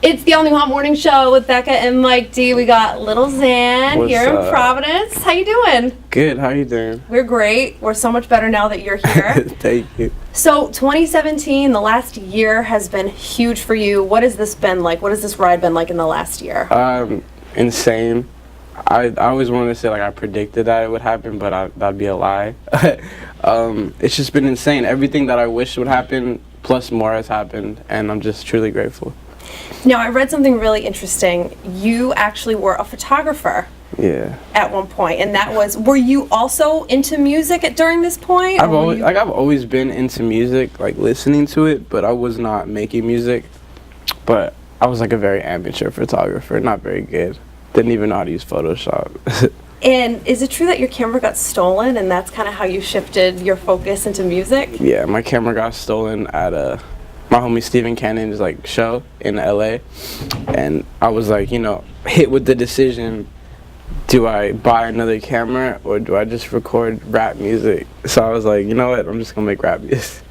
It's the Only Hot Morning Show with Bekah and Mike D. We got Lil Xan What's here up? in Providence. How you doing? Good, how you doing? We're great. We're so much better now that you're here. Thank you. So 2017, the last year has been huge for you. What has this been like? What has this ride been like in the last year? Insane. I always wanted to say like I predicted that it would happen, but that'd be a lie. It's just been insane. Everything that I wished would happen, plus more has happened, and I'm just truly grateful. Now, I read something really interesting. You actually were a photographer. Yeah. At one point, and that was, were you also into music during this point? I've always been into music, like listening to it, but I was not making music. But I was like a very amateur photographer, not very good. Didn't even know how to use Photoshop. And is it true that your camera got stolen, and that's kind of how you shifted your focus into music? Yeah, my camera got stolen at my homie Stephen Cannon's like show in LA, and I was like, hit with the decision: do I buy another camera or do I just record rap music? So I was like, you know what? I'm just gonna make rap music.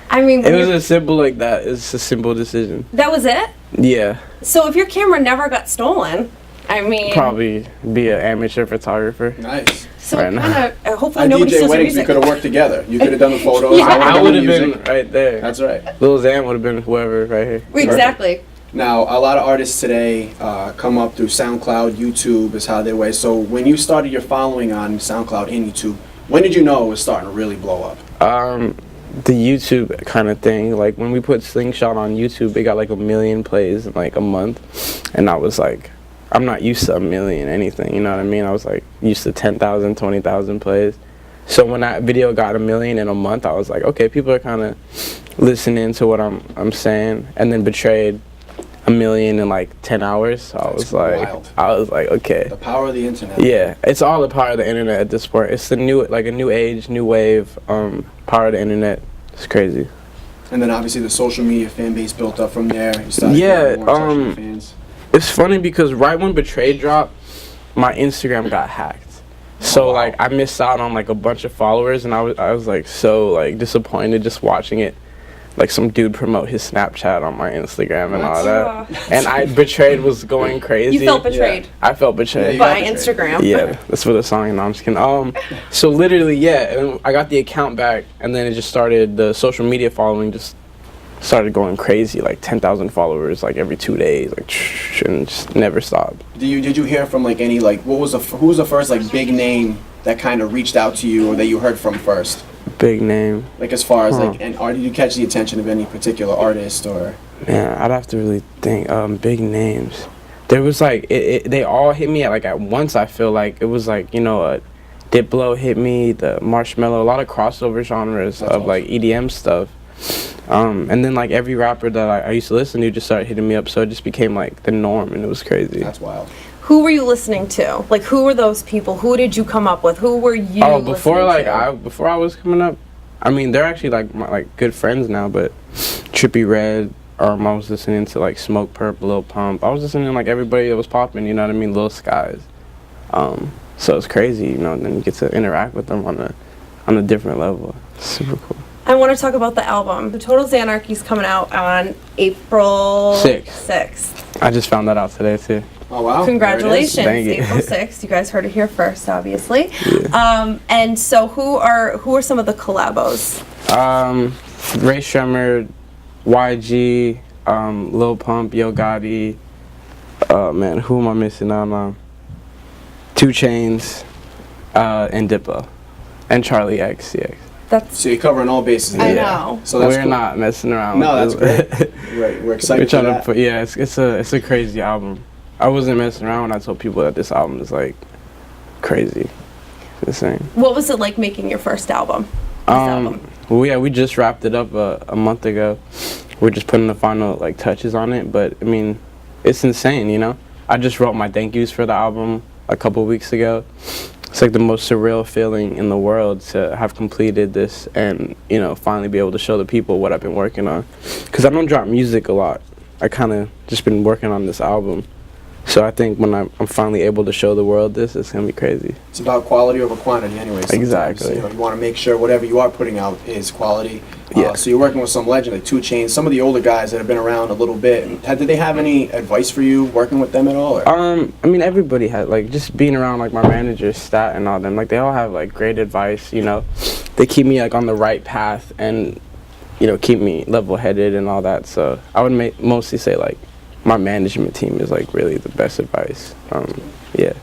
I mean, it was as simple like that. It's a simple decision. That was it? Yeah. So if your camera never got stolen, I mean, probably be an amateur photographer. Nice. So right kind of hopefully nobody DJ steals your weddings, music. we could have worked together. You could have done the photos. Yeah. I would have been right there. That's right. Lil Xan would have been whoever right here. Exactly. Perfect. Now, a lot of artists today come up through SoundCloud, YouTube is how they way. So when you started your following on SoundCloud and YouTube, when did you know it was starting to really blow up? The YouTube kind of thing. Like when we put Slingshot on YouTube, it got like 1 million plays in like a month, and I was like, I'm not used to 1 million anything, you know what I mean? I was like used to 10,000, 20,000 plays. So when that video got 1 million in a month, I was like, okay, people are kind of listening to what I'm saying. And then Betrayed 1 million in like 10 hours. So I was like, okay. The power of the internet. Yeah, it's all the power of the internet at this point. It's the new, like a new age, new wave, power of the internet. It's crazy. And then obviously the social media fan base built up from there. You started getting more attention from fans. It's funny because right when Betrayed dropped, my Instagram got hacked. So like I missed out on like a bunch of followers, and I was like so like disappointed just watching it, like some dude promote his Snapchat on my Instagram and all that. And Betrayed was going crazy. You felt betrayed. Yeah. I felt betrayed. By Instagram. Yeah, that's for the song. No, I'm just kidding. So literally, yeah, and I got the account back, and then it just started, the social media following just started going crazy, like 10,000 followers like every 2 days, like, and just never stopped. Did you hear from like any, like who was the first like big name that kind of reached out to you or that you heard from first? Big name. Like as far as like, or did you catch the attention of any particular artist or? Man, I'd have to really think. Big names. There was like they all hit me at once. I feel like it was like Diplo hit me, the Marshmello, a lot of crossover genres of like EDM stuff. And then like every rapper that I used to listen to just started hitting me up, so it just became like the norm, and it was crazy. That's wild. Who were you listening to? Like, who were those people? Who did you come up with? Who were you? Oh, before I was coming up, I mean, they're actually like my good friends now. But Trippie Redd, I was listening to like Smoke Perp, Lil Pump. I was listening to like everybody that was popping. You know what I mean? Lil Skies. So it's crazy, and then you get to interact with them on a different level. It's super cool. I want to talk about the album. The Total Xanarchy is coming out on April 6th. I just found that out today too. Oh wow! Congratulations, Thank you. April 6th. You guys heard it here first, obviously. Yeah. And so who are some of the collabos? Ray Shremmer, YG, Lil Pump, Yo Gotti. Man, who am I missing out? 2 Chainz, and Diplo, and Charlie XCX. So you're covering all bases. I know. So that's we're not messing around. No, that's great. Right, we're excited. We're trying to it's a crazy album. I wasn't messing around when I told people that this album is like crazy, insane. What was it like making your first album? Well, yeah, we just wrapped it up a month ago. We're just putting the final like touches on it, but I mean, it's insane. I just wrote my thank yous for the album a couple weeks ago. It's like the most surreal feeling in the world to have completed this and, finally be able to show the people what I've been working on. Because I don't drop music a lot. I kind of just been working on this album. So I think when I'm finally able to show the world this, it's gonna be crazy. It's about quality over quantity anyway. Sometimes. Exactly. You know, you want to make sure whatever you are putting out is quality. Yeah. So you're working with some legend like 2 Chainz, some of the older guys that have been around a little bit. Did they have any advice for you working with them at all? Or? I mean, everybody had, like, just being around, like, my manager, Stat, and all them, like, they all have, like, great advice, you know. They keep me, like, on the right path and, you know, keep me level-headed and all that. So I would mostly say, like, my management team is, like, really the best advice. Yeah.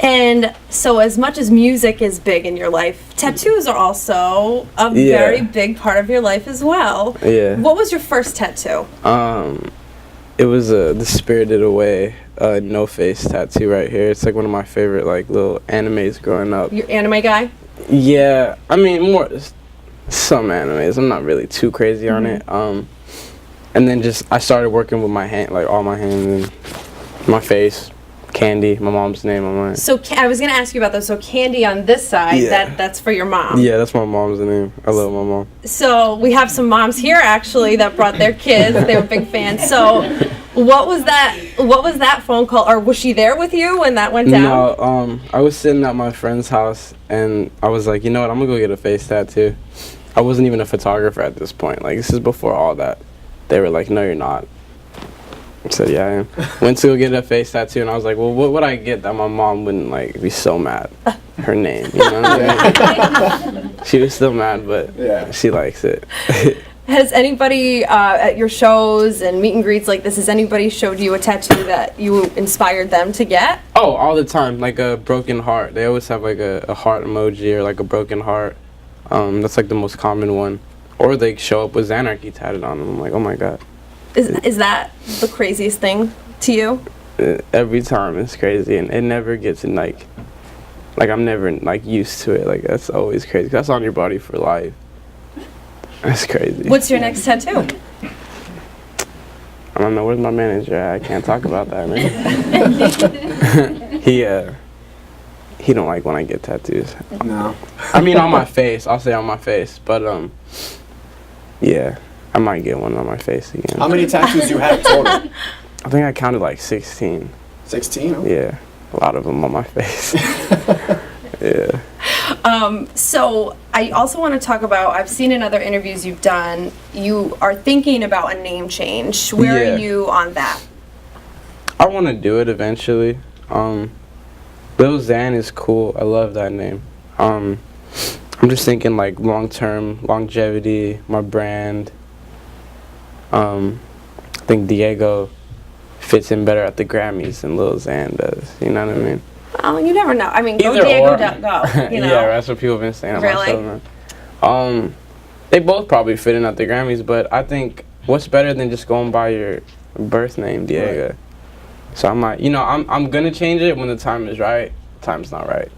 And so as much as music is big in your life, tattoos are also a Yeah. very big part of your life as well. Yeah. What was your first tattoo? It was the Spirited Away no face tattoo right here. It's like one of my favorite like little animes growing up. Your anime guy? Yeah, I mean more some animes. I'm not really too crazy on it. And then just I started working with my hand, like all my hands and my face. Candy, my mom's name on mine. So I was going to ask you about this. So Candy on this side, Yeah. that's for your mom. Yeah, that's my mom's name. I love my mom. So we have some moms here actually that brought their kids. They were big fans. So what was that phone call, or was she there with you when that went down? No, I was sitting at my friend's house and I was like, you know what, I'm gonna go get a face tattoo. I wasn't even a photographer at this point. Like, this is before all that. They were like, no, you're not. I said, yeah, I am. Went to go get a face tattoo, and I was like, well, what would I get that my mom wouldn't, like, be so mad? Her name, you know what I mean? She was still mad, but Yeah. she likes it. Has anybody at your shows and meet and greets like this, has anybody showed you a tattoo that you inspired them to get? Oh, all the time, like a broken heart. They always have, like, a heart emoji or, like, a broken heart. That's, like, the most common one. Or they show up with Xanarchy tatted on them. I'm like, oh, my God. Is that the craziest thing to you? Every time it's crazy, and it never gets in like I'm never like used to it. Like, that's always crazy. That's on your body for life. That's crazy. What's your next tattoo? I don't know. Where's my manager at? I can't talk about that, man. He don't like when I get tattoos. No. I mean, on my face. I'll say on my face, but yeah. I might get one on my face again. How many tattoos do you have total? I think I counted like 16. 16? Oh. Yeah, a lot of them on my face. Yeah. So I also want to talk about, I've seen in other interviews you've done, you are thinking about a name change. Where Yeah. are you on that? I want to do it eventually. Lil Xan is cool. I love that name. I'm just thinking like long-term longevity, my brand. I think Diego fits in better at the Grammys than Lil Xan does. You know what I mean? Well, you never know. I mean, go Either Diego, or. go. You know? Yeah, that's what people have been saying about Really? man. They both probably fit in at the Grammys, but I think what's better than just going by your birth name, Diego? Right. So I'm like, you know, I'm gonna change it when the time is right. Time's not right.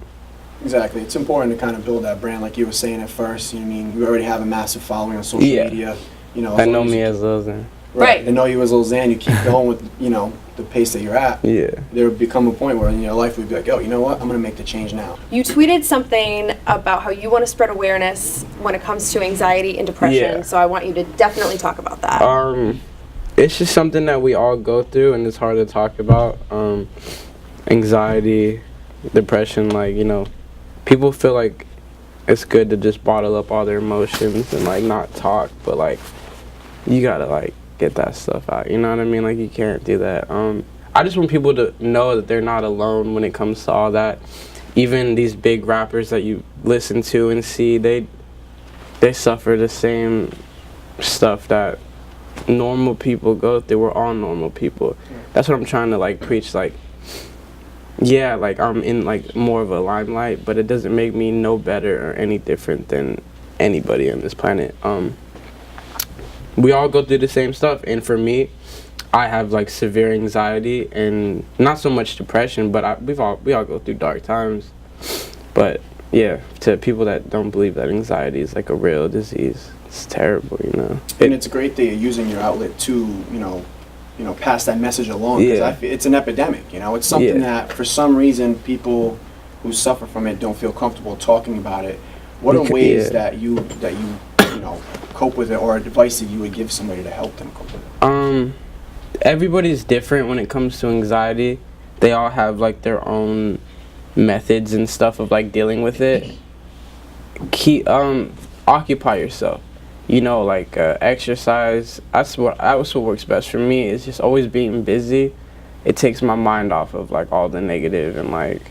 Exactly. It's important to kind of build that brand, like you were saying at first. You know what I mean? You already have a massive following on social Yeah. media. You know, They as know long as me you- as Lil Xan. Right. They know you as Lil Xan. You keep going with, you know, the pace that you're at. Yeah. There would become a point where in your life we'd be like, oh, you know what? I'm going to make the change now. You tweeted something about how you want to spread awareness when it comes to anxiety and depression. Yeah. So I want you to definitely talk about that. It's just something that we all go through, and it's hard to talk about. Anxiety, depression, like, you know, people feel like it's good to just bottle up all their emotions and like not talk, but like you gotta like get that stuff out. You know what I mean? Like, you can't do that. I just want people to know that they're not alone when it comes to all that. Even these big rappers that you listen to and see, they suffer the same stuff that normal people go through. We're all normal people. That's what I'm trying to like preach. Like, yeah, like I'm in like more of a limelight, but it doesn't make me no better or any different than anybody on this planet. We all go through the same stuff, and for me, I have like severe anxiety and not so much depression, but we all go through dark times. But yeah, to people that don't believe that anxiety is like a real disease, it's terrible, you know. And it's great that you're using your outlet to, you know, pass that message along. Because Yeah. it's an epidemic, you know. It's something Yeah. that, for some reason, people who suffer from it don't feel comfortable talking about it. What are Because- ways yeah. that you cope with it, or advice that you would give somebody to help them cope with it? everybody's different when it comes to anxiety. They all have like their own methods and stuff of like dealing with it. Occupy yourself. You know, like exercise. That's what works best for me. Is just always being busy. It takes my mind off of like all the negative and like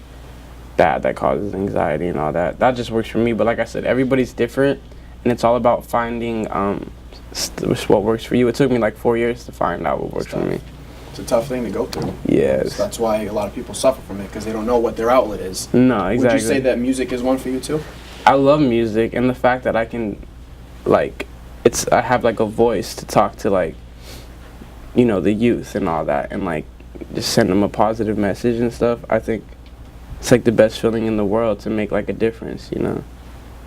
that causes anxiety and all that. That just works for me. But like I said, everybody's different, and it's all about finding what works for you. It took me like 4 years to find out what works for me. It's a tough thing to go through. Yes. So that's why a lot of people suffer from it, because they don't know what their outlet is. No, exactly. Would you say that music is one for you too? I love music, and the fact that I can, like, I have like a voice to talk to, like, you know, the youth and all that, and like just send them a positive message and stuff. I think it's like the best feeling in the world to make like a difference, you know.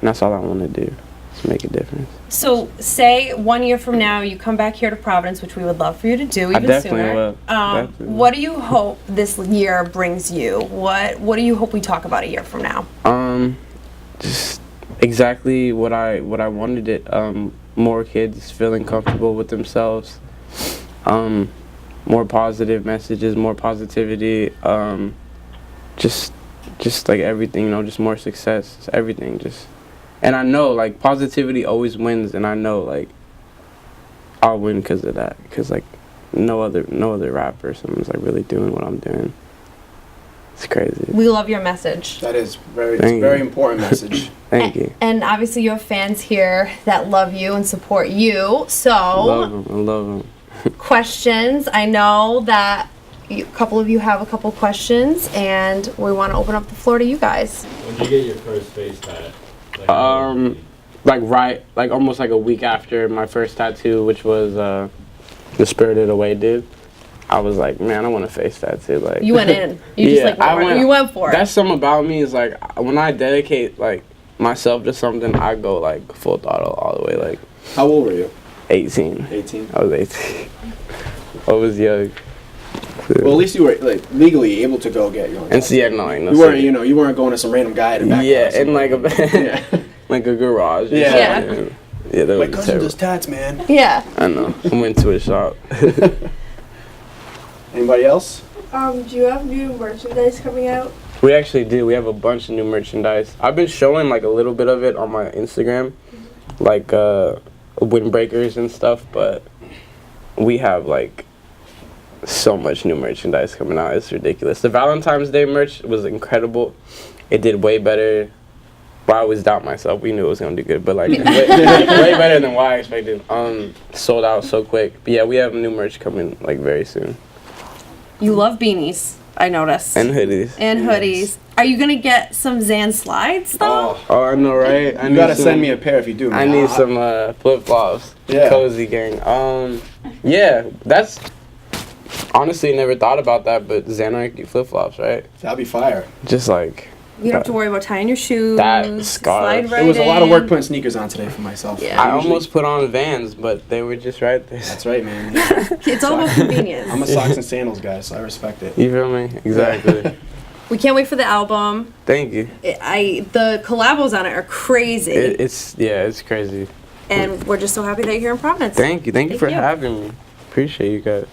And that's all I want to do, is make a difference. So, say 1 year from now you come back here to Providence, which we would love for you to do even I definitely sooner. will. Definitely. What do you hope this year brings you? What do you hope we talk about a year from now? Just exactly what I wanted it. More kids feeling comfortable with themselves. More positive messages, more positivity. Just like everything, you know, just more success, everything, just. And I know, like, positivity always wins, and I know, like, I'll win because of that. Because, like, no other rapper or someone's, like, really doing what I'm doing. It's crazy. We love your message. That is very important message. Thank you. And obviously you have fans here that love you and support you. So, I love them. Questions. I know that a couple of you have a couple questions, and we want to open up the floor to you guys. When did you get your first face tat? Like almost like a week after my first tattoo, which was the Spirited Away dude. I was like, man, I want a face tattoo. Like, you went in. You just you went for it. That's something about me, is like when I dedicate like myself to something, I go like full throttle all the way. Like, how old were you? 18. 18. I was 18. I was young. Well, at least you were like legally able to go get your own. And so, yeah, no, you weren't, you weren't going to some random guy at a back. Yeah, in like like a garage. Yeah. Yeah, that my was cousin terrible. does tats, man. Yeah. I know. I went to a shop. Anybody else? Do you have new merchandise coming out? We actually do. We have a bunch of new merchandise. I've been showing like a little bit of it on my Instagram, like windbreakers and stuff, but we have like so much new merchandise coming out. It's ridiculous. The Valentine's Day merch was incredible. It did way better. Well, I always doubt myself. We knew it was gonna do good, but like way better than what I expected. Sold out so quick. But yeah, we have new merch coming like very soon. You love beanies, I noticed. And hoodies. And hoodies. Are you gonna get some Xan slides though? Oh, I know, right? You gotta send me a pair if you do. I need some flip flops. Yeah. Cozy gang. Yeah, that's honestly never thought about that, but Xanarchy flip flops, right? That'd be fire. Just like. You don't have to worry about tying your shoes. That scarf. Slide right It was a lot of in. work putting sneakers on today for myself. Yeah. I almost put on Vans, but they were just right there. That's right, man. It's all about convenience. I'm a socks and sandals guy, so I respect it. You feel me? Exactly. We can't wait for the album. Thank you. The collabos on it are crazy. It's crazy. And we're just so happy that you're here in Providence. Thank you for having me. Appreciate you guys.